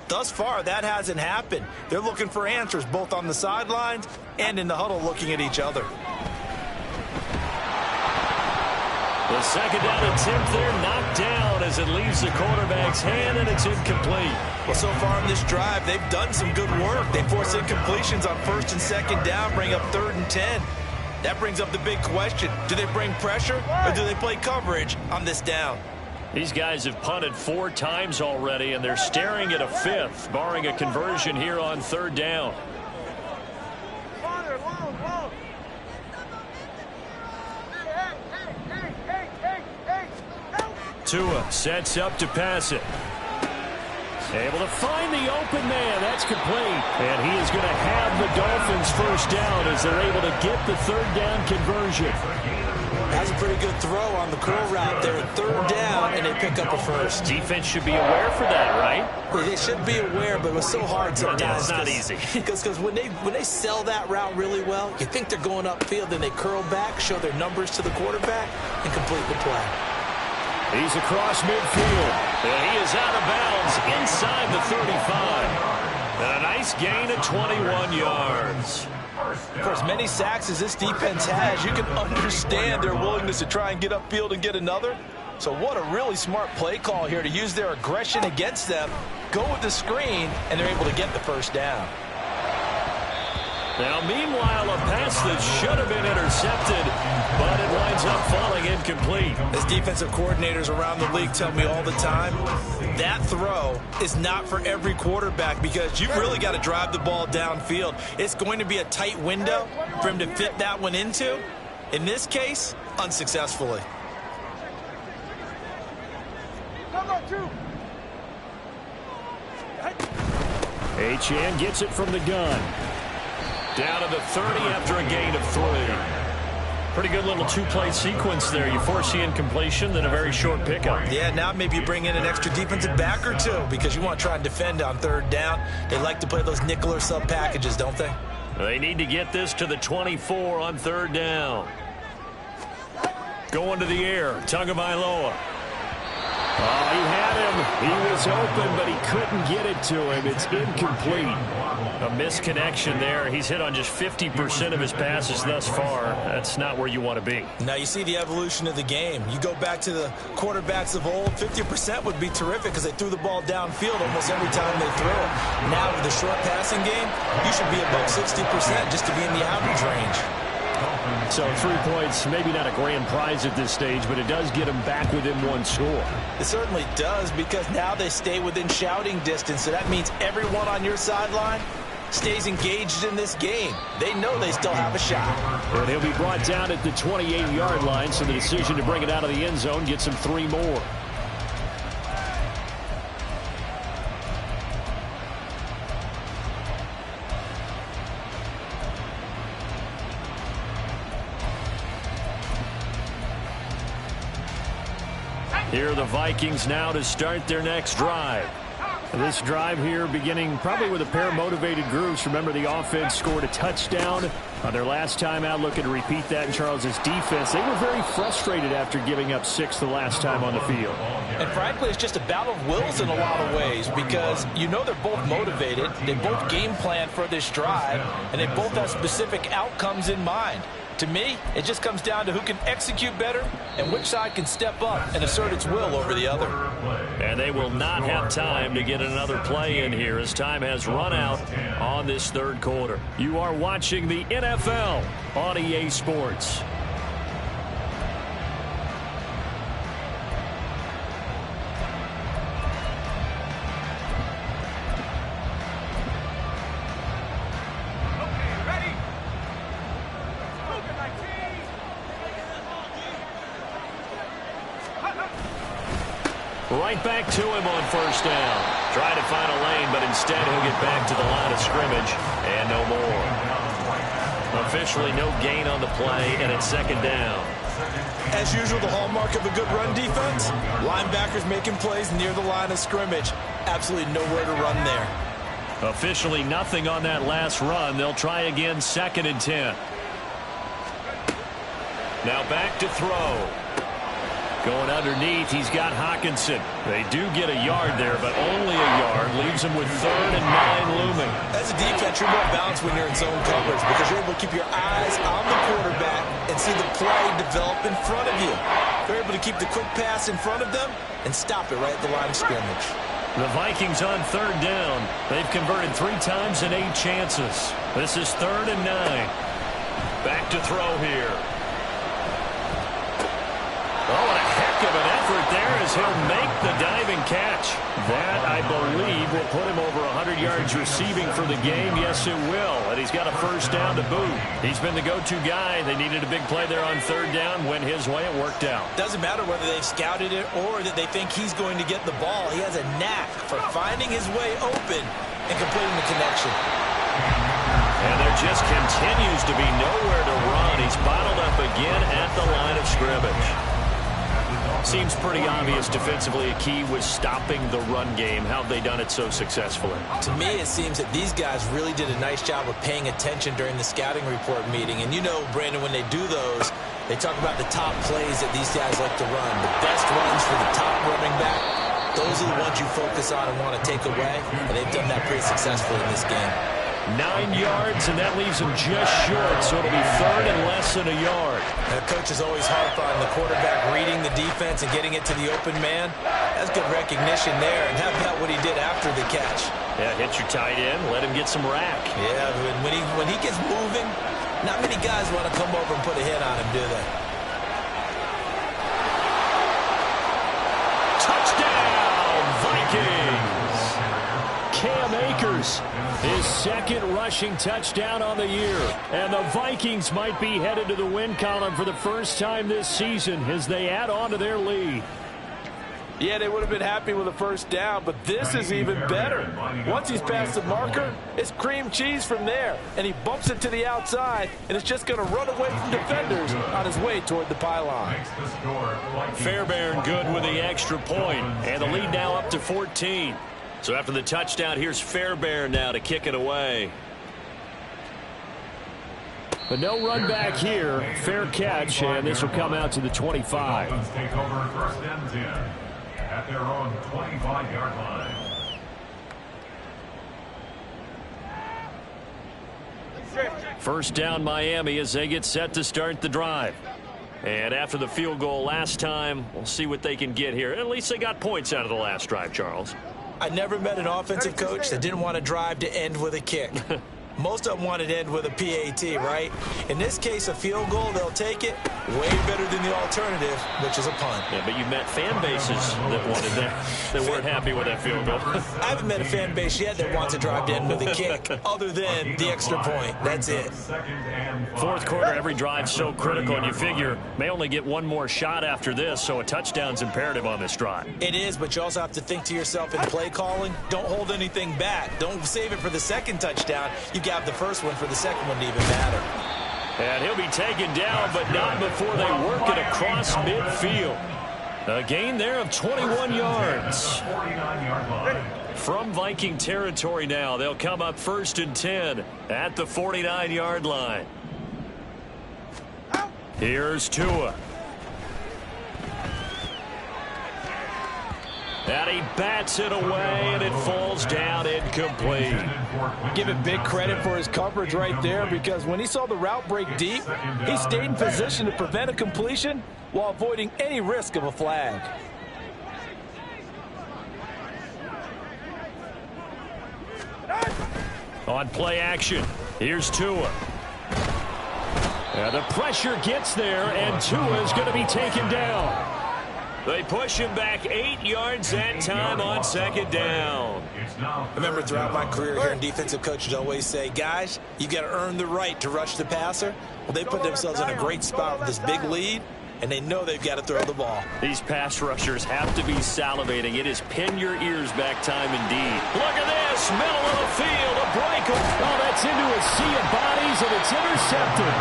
C: Thus far, that hasn't happened. They're looking for answers both on the sidelines and in the huddle, looking at each other.
A: The 2nd down attempt there knocked down as it leaves the quarterback's hand, and it's incomplete.
C: Well, so far in this drive, they've done some good work. They force incompletions on 1st and 2nd down, bring up 3rd and 10. That brings up the big question. Do they bring pressure, or do they play coverage on this down?
A: These guys have punted 4 times already, and they're staring at a 5th, barring a conversion here on 3rd down. Tua sets up to pass it.
B: Able to find the open man. That's complete. And he is going to have the Dolphins 1st down as they're able to get the 3rd down conversion.
C: That's a pretty good throw on the curl route there. 3rd down, and they pick up a 1st.
A: Defense should be aware for that, right?
C: Well, they should be aware, but it was so hard sometimes.
A: Yeah, it's not easy.
C: Because when they sell that route really well, you think they're going upfield, then they curl back, show their numbers to the quarterback, and complete the play.
B: He's across midfield.
A: And he is out of bounds inside the 35. And a nice gain of 21 yards.
C: Of course, many sacks as this defense has, you can understand their willingness to try and get upfield and get another. So what a really smart play call here to use their aggression against them, go with the screen, and they're able to get the 1st down.
A: Now, meanwhile, a pass that should have been intercepted, but it winds up falling incomplete.
C: As defensive coordinators around the league tell me all the time, that throw is not for every quarterback, because you've really got to drive the ball downfield. It's going to be a tight window for him to fit that one into. In this case, unsuccessfully.
B: Achane gets it from the gun.
A: Down to the 30 after a gain of 3. Pretty good little two-play sequence there. You force the incompletion, then a very short pickup.
C: Yeah, now maybe you bring in an extra defensive back or two because you want to try and defend on third down. They like to play those nickel or sub packages, don't they?
A: They need to get this to the 24 on third down. Going to the air, Tagovailoa.
B: Oh, he had him. He was open, but he couldn't get it to him. It's incomplete.
A: A misconnection there. He's hit on just 50% of his passes thus far. That's not where you want to be.
C: Now you see the evolution of the game. You go back to the quarterbacks of old, 50% would be terrific because they threw the ball downfield almost every time they threw it. Now with the short passing game, you should be above 60% just to be in the average range.
B: So 3 points, maybe not a grand prize at this stage, but it does get them back within one score.
C: It certainly does because now they stay within shouting distance. So that means everyone on your sideline stays engaged in this game. They know they still have a shot.
B: And he'll be brought down at the 28-yard line, so the decision to bring it out of the end zone gets him 3 more. Here are the Vikings now to start their next drive. This drive here beginning probably with a pair of motivated groups. Remember, the offense scored a touchdown on their last time out, looking to repeat that in Charles's defense. They were very frustrated after giving up 6 the last time on the field.
C: And frankly, it's just a battle of wills in a lot of ways because you know they're both motivated. They both game plan for this drive, and they both have specific outcomes in mind. To me, it just comes down to who can execute better and which side can step up and assert its will over the other.
A: And they will not have time to get another play in here as time has run out on this third quarter. You are watching the NFL on EA Sports. Right back to him on first down. Try to find a lane, but instead he'll get back to the line of scrimmage and no more. Officially no gain on the play, and it's second down.
C: As usual, the hallmark of a good run defense, linebackers making plays near the line of scrimmage. Absolutely nowhere to run there.
A: Officially nothing on that last run. They'll try again, 2nd and 10. Now back to throw. Going underneath, he's got Hockenson. They do get a yard there, but only a yard. Leaves him with 3rd and 9 looming.
C: As a defense, you're more balanced when you're in zone coverage because you're able to keep your eyes on the quarterback and see the play develop in front of you. They're able to keep the quick pass in front of them and stop it right at the line of scrimmage.
A: The Vikings on 3rd down. They've converted 3 times in 8 chances. This is 3rd and 9. Back to throw here. Oh, and a heck of an effort there as he'll make the diving catch. That, I believe, will put him over 100 yards receiving for the game. Yes, it will. And he's got a first down to boot. He's been the go-to guy. They needed a big play there on 3rd down. Went his way. It worked out.
C: Doesn't matter whether they've scouted it or that they think he's going to get the ball. He has a knack for finding his way open and completing the connection.
A: And there just continues to be nowhere to run. He's bottled up again at the line of scrimmage. Seems pretty obvious defensively a key was stopping the run game. How have they done it so successfully?
C: To me, it seems that these guys really did a nice job of paying attention during the scouting report meeting. And you know, Brandon, when they do those, they talk about the top plays that these guys like to run. The best runs for the top running back, those are the ones you focus on and want to take away. And they've done that pretty successfully in this game.
A: 9 yards, and that leaves him just short, so it'll be 3rd and less than a yard.
C: The coach is always harp on the quarterback reading the defense and getting it to the open man. That's good recognition there. And how about what he did after the catch?
A: Yeah, hit your tight end, let him get some rack.
C: Yeah, when he gets moving, not many guys want to come over and put a hit on him, do they?
A: Touchdown, Vikings!
B: Cam Akers, his 2nd rushing touchdown on the year. And the Vikings might be headed to the win column for the first time this season as they add on to their lead.
F: Yeah, they would have been happy with a first down, but this is even better. Once he's past the marker, it's cream cheese from there, and he bumps it to the outside, and it's just going to run away from defenders on his way toward the pylon.
A: Fairbairn good with the extra point, and the lead now up to 14. So after the touchdown, here's Fairbairn now to kick it away.
B: But no run back here. Fair catch, and this will come out to the 25.
D: Dolphins take over first and 10 at their own 25-yard line.
A: First down Miami as they get set to start the drive. And after the field goal last time, we'll see what they can get here. At least they got points out of the last drive, Charles.
C: I never met an offensive coach that didn't want to drive to end with a kick. Most of them wanted to end with a PAT, right? In this case, a field goal, they'll take it. Way better than the alternative, which is a punt.
A: Yeah, but you met fan bases that wanted that, that weren't happy with that field goal.
C: I haven't met a fan base yet that wants to drive to end with a kick, other than the extra point. That's it.
A: Fourth quarter, every drive's so critical, and you figure may only get one more shot after this, so a touchdown's imperative on this drive.
C: It is, but you also have to think to yourself in play calling, don't hold anything back. Don't save it for the second touchdown. You got the first one for the second one to even matter.
A: And he'll be taken down, but not before they work it across midfield. A gain there of 21 yards. From Viking territory now, they'll come up first and 10 at the 49-yard line. Here's Tua. And he bats it away, and it falls down incomplete.
F: Give him big credit for his coverage right there, because when he saw the route break deep, he stayed in position to prevent a completion while avoiding any risk of a flag.
A: On play action, here's Tua. And the pressure gets there, and Tua's going to be taken down. They push him back 8 yards that time on second down.
C: I remember throughout my career hearing defensive coaches always say, guys, you got to earn the right to rush the passer. Well, they put themselves in a great spot with this big lead, and they know they've got to throw the ball.
A: These pass rushers have to be salivating. It is pin your ears back time indeed. Look at this, middle of the field, a break.
B: Oh, that's into a sea of bodies, and it's intercepted.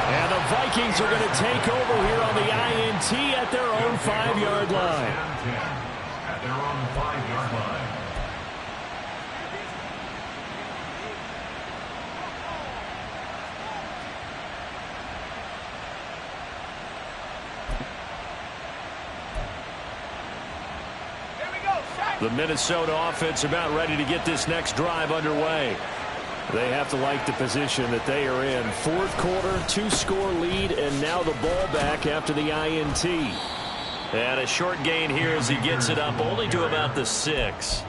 B: And the Vikings are going to take over here on the INT at their own 5-yard line.
D: At their own 5-yard line.
A: The Minnesota offense about ready to get this next drive underway.
B: They have to like the position that they are in. Fourth quarter, 2-score lead, and now the ball back after the INT.
A: And a short gain here as he gets it up only to about the 6.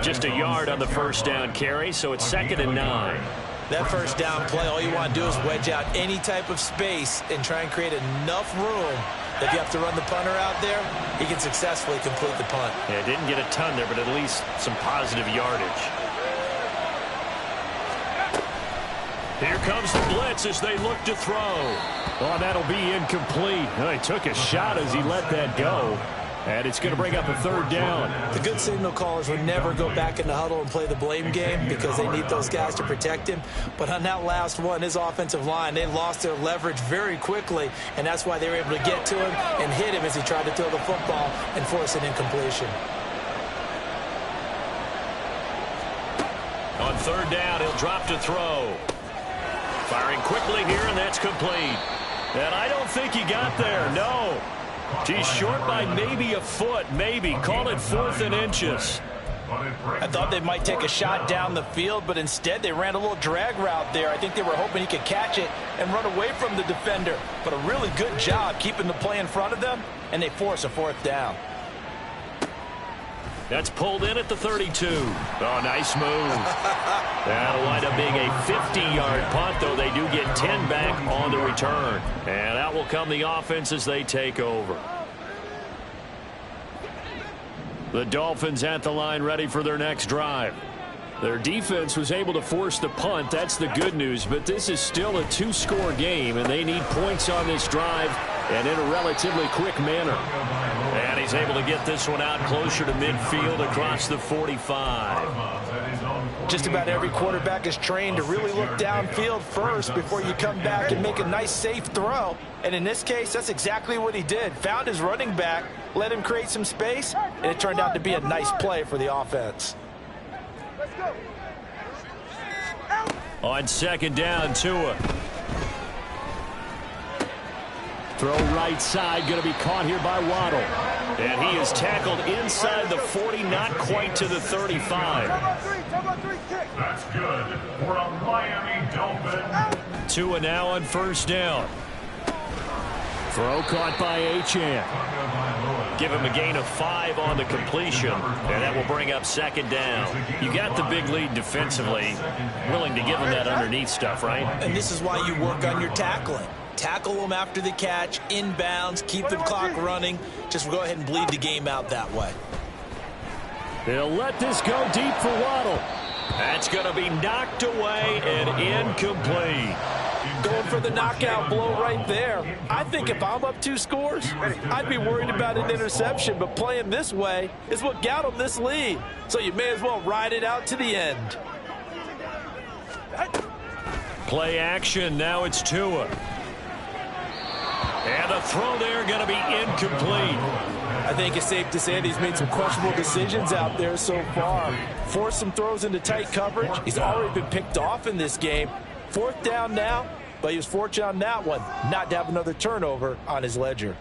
A: Just a yard on the first down carry, so it's 2nd and 9.
C: That first down play, all you want to do is wedge out any type of space and try and create enough room. If you have to run the punter out there, he can successfully complete the punt.
A: Yeah, didn't get a ton there, but at least some positive yardage. Here comes the blitz as they look to throw.
B: Oh, that'll be incomplete. Oh, he took a shot as he let that go. And it's going to bring up a 3rd down.
C: The good signal callers would never go back in the huddle and play the blame game because they need those guys to protect him. But on that last one, his offensive line, they lost their leverage very quickly, and that's why they were able to get to him and hit him as he tried to throw the football and force an incompletion.
A: On 3rd down, he'll drop to throw. Firing quickly here, and that's complete. And I don't think he got there, no. He's short by maybe a foot, maybe. Call it 4th and inches.
F: I thought they might take a shot down the field, but instead they ran a little drag route there. I think they were hoping he could catch it and run away from the defender. But a really good job keeping the play in front of them, and they force a 4th down.
A: That's pulled in at the 32. Oh, nice move. That'll wind up being a 50-yard punt, though they do get 10 back on the return. And out will come the offense as they take over. The Dolphins at the line ready for their next drive.
B: Their defense was able to force the punt. That's the good news. But this is still a 2-score game, and they need points on this drive and in a relatively quick manner.
A: And he's able to get this one out closer to midfield across the 45.
F: Just about every quarterback is trained to really look downfield first before you come back and make a nice, safe throw. And in this case, that's exactly what he did. Found his running back, let him create some space, and it turned out to be a nice play for the offense.
E: Let's go.
A: On second down, Tua.
B: Throw right side, going to be caught here by Waddle.
A: And he is tackled inside the 40, not quite to the 35.
E: Come on, three, kick.
D: That's good for a Miami Dolphin.
A: Tua now on first down.
B: Throw caught by Achane.
A: Give him a gain of 5 on the completion, and that will bring up second down. You got the big lead defensively. Willing to give him that underneath stuff, right?
C: And this is why you work on your tackling. Tackle them after the catch, inbounds, keep the clock running. Just go ahead and bleed the game out that way.
B: They'll let this go deep for Waddle.
A: That's going to be knocked away and incomplete.
F: Going for the knockout blow right there. I think if I'm up 2 scores, I'd be worried about an interception, but playing this way is what got them this lead. So you may as well ride it out to the end.
A: Play action, now it's Tua. And the throw there going to be incomplete.
F: I think it's safe to say that he's made some questionable decisions out there so far. Forced some throws into tight coverage. He's already been picked off in this game. 4th down now, but he was fortunate on that one not to have another turnover on his ledger.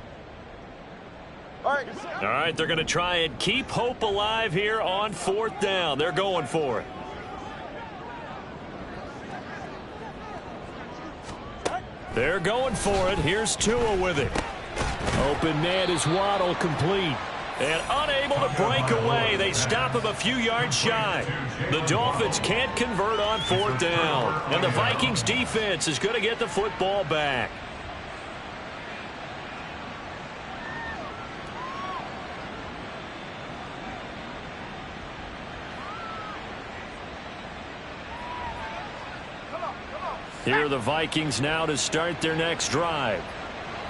E: All right,
A: they're going to try and keep hope alive here on 4th down. They're going for it. They're going for it. Here's Tua with it.
B: Open man is Waddle, complete.
A: And unable to break away. They stop him a few yards shy. The Dolphins can't convert on 4th down. And the Vikings defense is going to get the football back. Here are the Vikings now to start their next drive.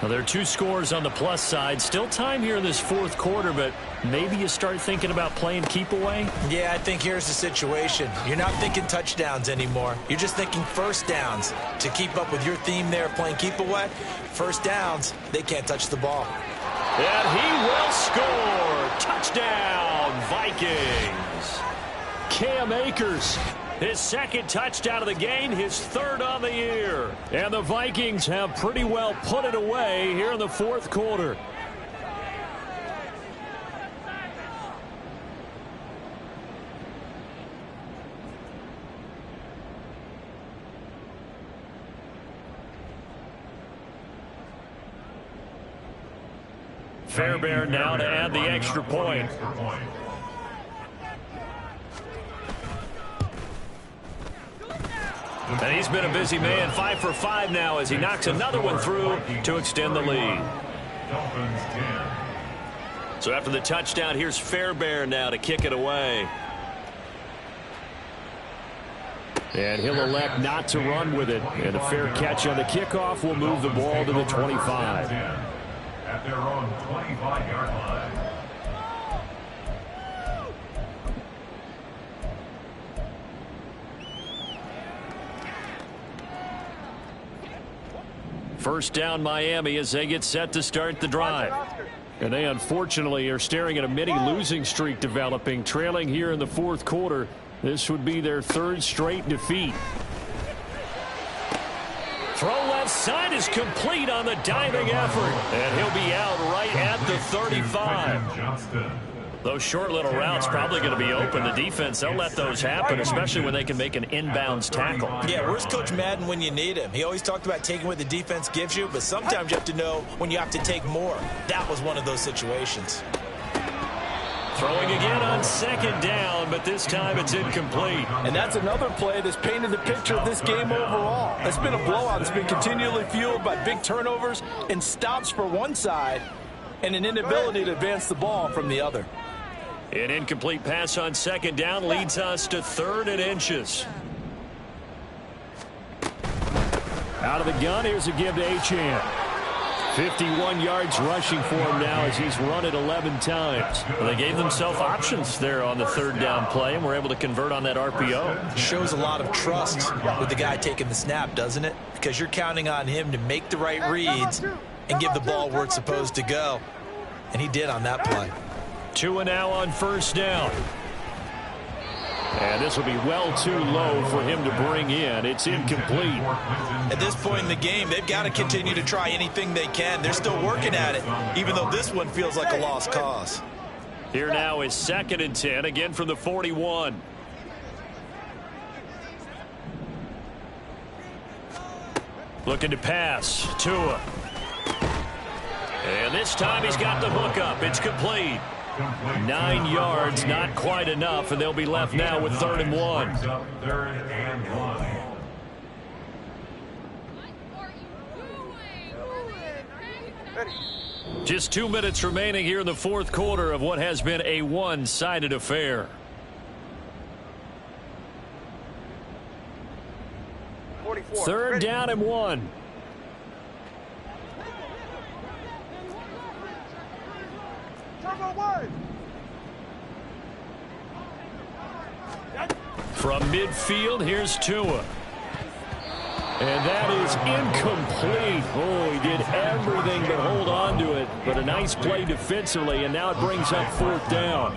A: Now, there are 2 scores on the plus side. Still time here in this 4th quarter, but maybe you start thinking about playing keep away?
C: Yeah, I think here's the situation. You're not thinking touchdowns anymore. You're just thinking first downs. To keep up with your theme there of playing keep away, first downs, they can't touch the ball.
A: And he will score. Touchdown, Vikings.
B: Cam Akers.
A: His 2nd touchdown of the game, his 3rd on the year.
B: And the Vikings have pretty well put it away here in the 4th quarter.
A: Fairbairn now to add the extra point. And he's been a busy man, 5 for 5 now as he knocks another one through to extend the lead. So after the touchdown, here's Fairbairn now to kick it away.
B: And he'll elect not to run with it. And a fair catch on the kickoff will move the ball to the 25.
D: At their own 25-yard line.
A: First down Miami as they get set to start the drive.
B: And they unfortunately are staring at a mini losing streak developing, trailing here in the 4th quarter. This would be their 3rd straight defeat.
A: Throw left side is complete on the diving effort. And he'll be out right at the 35. Those short little routes probably going to be open. The defense, they'll let those happen, especially when they can make an inbounds tackle.
C: Yeah, where's Coach Madden when you need him? He always talked about taking what the defense gives you, but sometimes you have to know when you have to take more. That was one of those situations.
A: Throwing again on 2nd down, but this time it's incomplete.
F: And that's another play that's painted the picture of this game overall. It's been a blowout. It's been continually fueled by big turnovers and stops for one side and an inability to advance the ball from the other.
A: An incomplete pass on 2nd down leads us to 3rd and inches.
B: Out of the gun, here's a give to Achane. 51 yards rushing for him now as he's run it 11 times.
A: Well, they gave themselves options there on the third down play and were able to convert on that RPO.
C: Shows a lot of trust with the guy taking the snap, doesn't it? Because you're counting on him to make the right reads and give the ball where it's supposed to go. And he did on that play.
B: Tua now on first down. And this will be well too low for him to bring in. It's incomplete.
C: At this point in the game, they've got to continue to try anything they can. They're still working at it, even though this one feels like a lost cause.
B: Here now is 2nd and 10, again from the 41. Looking to pass. Tua. And this time he's got the hook up. It's complete. 9 yards, not quite enough, and they'll be left now with 3rd and 1. Just 2 minutes remaining here in the 4th quarter of what has been a one-sided affair. Third down and 1. From midfield, here's Tua. And that is incomplete. Oh, he did everything but hold on to it. But a nice play defensively, and now it brings up 4th down.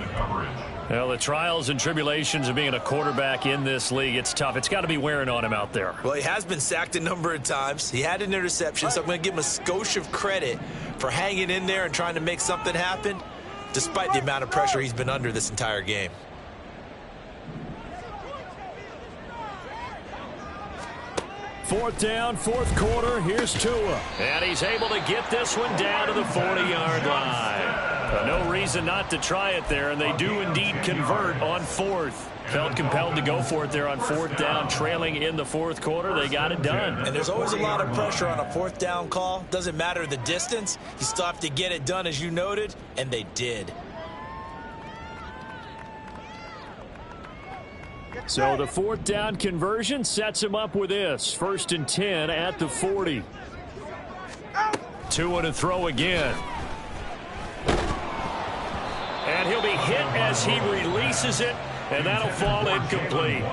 B: Well, the trials and tribulations of being a quarterback in this league, it's tough. It's got to be wearing on him out there.
C: Well, he has been sacked a number of times. He had an interception, so I'm going to give him a skosh of credit for hanging in there and trying to make something happen, despite the amount of pressure he's been under this entire game.
B: Fourth down, 4th quarter. Here's Tua. And he's able to get this one down to the 40-yard line. No reason not to try it there, and they do indeed convert on 4th. Felt compelled to go for it there on 4th down, trailing in the 4th quarter. They got it done.
C: And there's always a lot of pressure on a 4th down call. Doesn't matter the distance. You still have to get it done, as you noted, and they did.
B: So the 4th down conversion sets him up with this. 1st and 10 at the 40. Tua to throw again. And he'll be hit as he releases it, and that'll fall incomplete.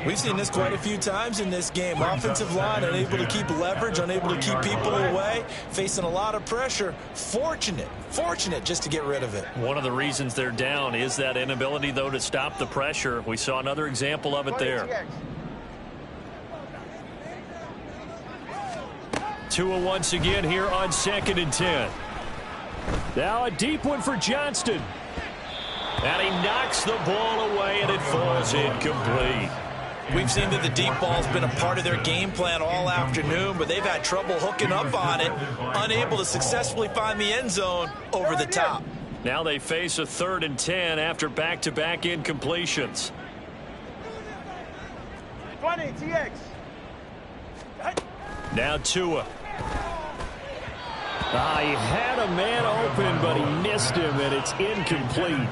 C: We've seen this quite a few times in this game. Offensive line unable to keep leverage, unable to keep people away, facing a lot of pressure. Fortunate just to get rid of it.
A: One of the reasons they're down is that inability, though, to stop the pressure. We saw another example of it there.
B: Tua once again here on 2nd and 10. Now a deep one for Johnston. And he knocks the ball away, and it falls incomplete.
C: We've seen that the deep ball's been a part of their game plan all afternoon, but they've had trouble hooking up on it, unable to successfully find the end zone over the top.
B: Now they face a 3rd and 10 after back-to-back incompletions.
E: 20, TX.
B: Now Tua. He had a man open, but he missed him, and it's incomplete.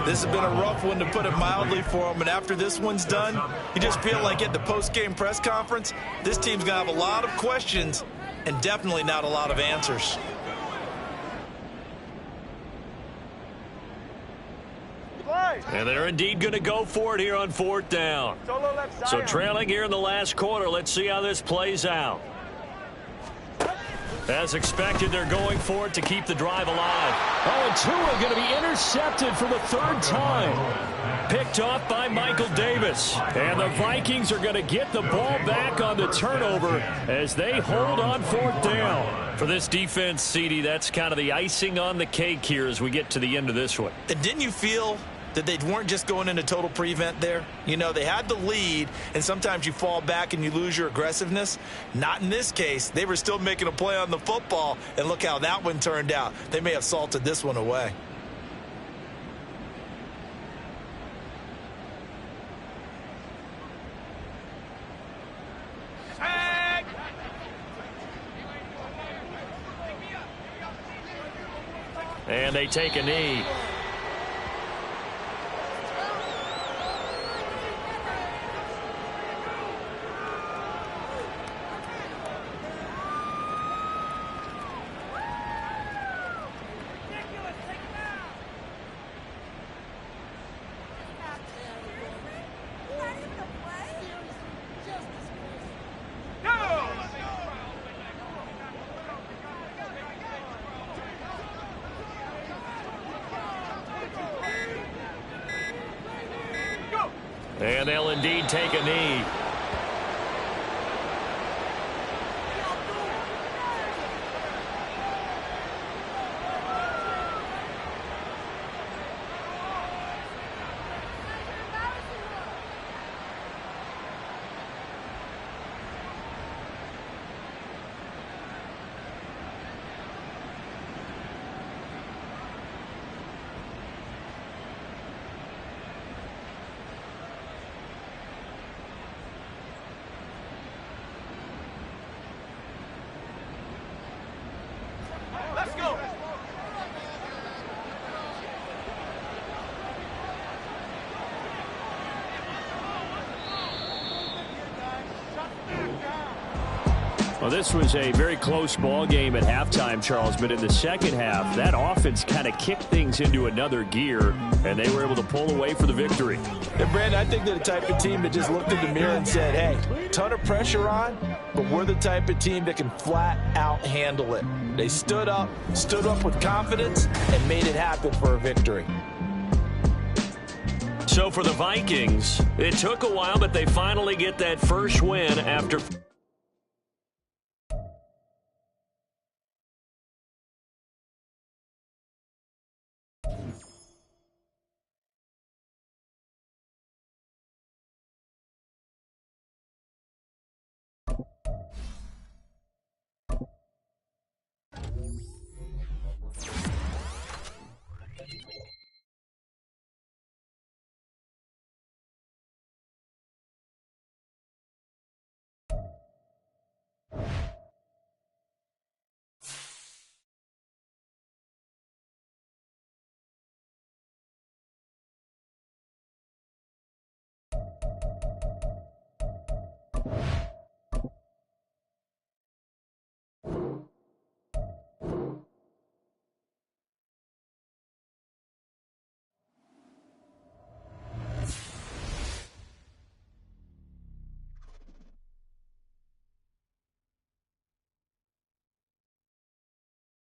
C: This has been a rough one, to put it mildly, for him. And after this one's done, you just feel like at the post-game press conference, this team's going to have a lot of questions and definitely not a lot of answers.
B: And they're indeed going to go for it here on 4th down. So trailing here in the last quarter. Let's see how this plays out. As expected, they're going for it to keep the drive alive. Oh, and Tua going to be intercepted for the 3rd time. Picked off by Michael Davis. And the Vikings are going to get the ball back on the turnover as they hold on 4th down.
A: For this defense, CD, that's kind of the icing on the cake here as we get to the end of this one.
C: And didn't you feel that they weren't just going into total prevent there? You know, they had the lead, and sometimes you fall back and you lose your aggressiveness. Not in this case. They were still making a play on the football, and look how that one turned out. They may have salted this one away.
B: And they take a knee.
A: And they'll indeed take a knee.
E: Let's go.
B: Well, this was a very close ball game at halftime, Charles, but in the second half, that offense kind of kicked things into another gear, and they were able to pull away for the victory.
F: And, Brandon, I think they're the type of team that just looked in the mirror and said, hey, ton of pressure on, but we're the type of team that can flat out handle it. They stood up with confidence, and made it happen for a victory.
A: So for the Vikings, it took a while, but they finally get that first win after